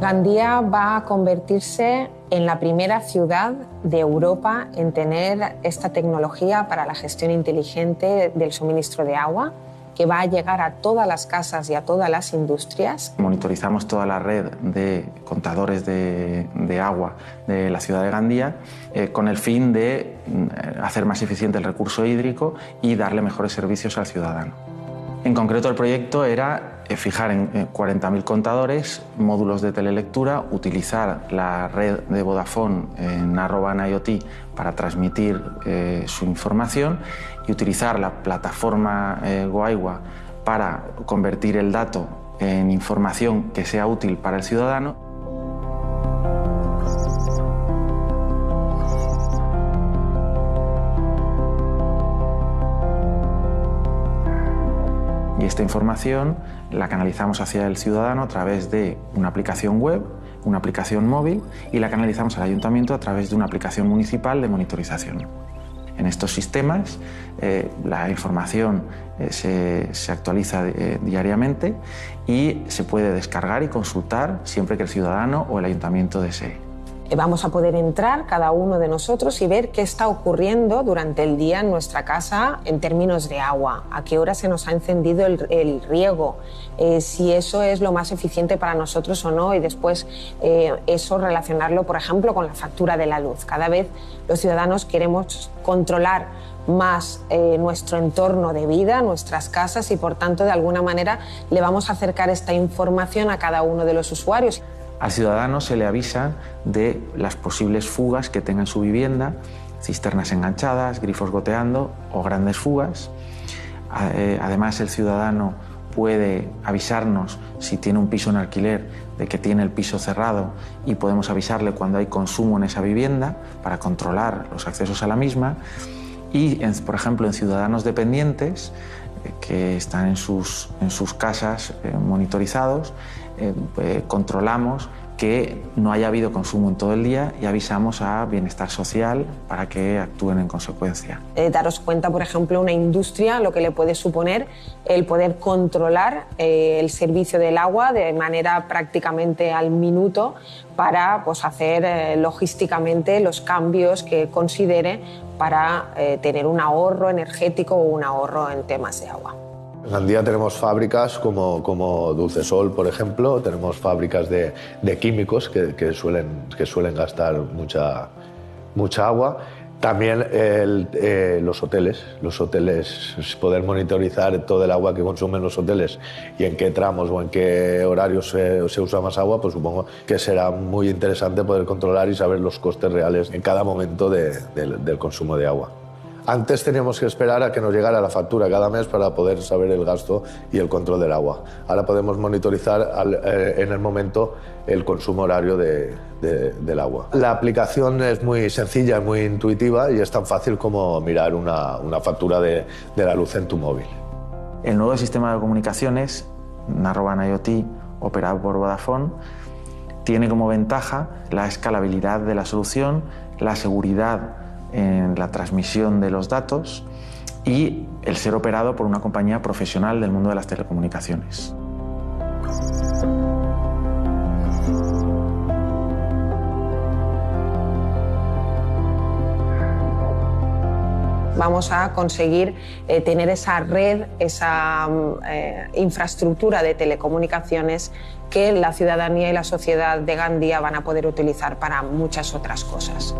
Gandía va a convertirse en la primera ciudad de Europa en tener esta tecnología para la gestión inteligente del suministro de agua, que va a llegar a todas las casas y a todas las industrias. Monitorizamos toda la red de contadores de agua de la ciudad de Gandía con el fin de hacer más eficiente el recurso hídrico y darle mejores servicios al ciudadano. En concreto, el proyecto era fijar en 40.000 contadores, módulos de telelectura, utilizar la red de Vodafone Narrowband IoT para transmitir su información y utilizar la plataforma GoAigua para convertir el dato en información que sea útil para el ciudadano. Y esta información la canalizamos hacia el ciudadano a través de una aplicación web, una aplicación móvil, y la canalizamos al ayuntamiento a través de una aplicación municipal de monitorización. En estos sistemas la información se actualiza diariamente y se puede descargar y consultar siempre que el ciudadano o el ayuntamiento desee. Vamos a poder entrar cada uno de nosotros y ver qué está ocurriendo durante el día en nuestra casa en términos de agua, a qué hora se nos ha encendido el riego, si eso es lo más eficiente para nosotros o no, y después eso relacionarlo, por ejemplo, con la factura de la luz. Cada vez los ciudadanos queremos controlar más nuestro entorno de vida, nuestras casas, y por tanto de alguna manera le vamos a acercar esta información a cada uno de los usuarios. Al ciudadano se le avisa de las posibles fugas que tenga en su vivienda, cisternas enganchadas, grifos goteando o grandes fugas. Además, el ciudadano puede avisarnos si tiene un piso en alquiler de que tiene el piso cerrado, y podemos avisarle cuando hay consumo en esa vivienda para controlar los accesos a la misma. Y, por ejemplo, en ciudadanos dependientes que están en sus casas monitorizados, controlamos que no haya habido consumo en todo el día y avisamos a Bienestar Social para que actúen en consecuencia. Daros cuenta, por ejemplo, una industria, lo que le puede suponer el poder controlar el servicio del agua de manera prácticamente al minuto para hacer logísticamente los cambios que considere para tener un ahorro energético o un ahorro en temas de agua. En Gandía tenemos fábricas como Dulcesol, por ejemplo, tenemos fábricas de químicos que suelen gastar mucha agua. También los hoteles, poder monitorizar todo el agua que consumen los hoteles y en qué tramos o en qué horarios se usa más agua, pues supongo que será muy interesante poder controlar y saber los costes reales en cada momento del consumo de agua. Antes teníamos que esperar a que nos llegara la factura cada mes para poder saber el gasto y el control del agua. Ahora podemos monitorizar en el momento el consumo horario del agua. La aplicación es muy sencilla, muy intuitiva y es tan fácil como mirar una factura de la luz en tu móvil. El nuevo sistema de comunicaciones, Narrowband IoT, operado por Vodafone, tiene como ventaja la escalabilidad de la solución, la seguridad en la transmisión de los datos y el ser operado por una compañía profesional del mundo de las telecomunicaciones. Vamos a conseguir tener esa red, esa infraestructura de telecomunicaciones que la ciudadanía y la sociedad de Gandía van a poder utilizar para muchas otras cosas.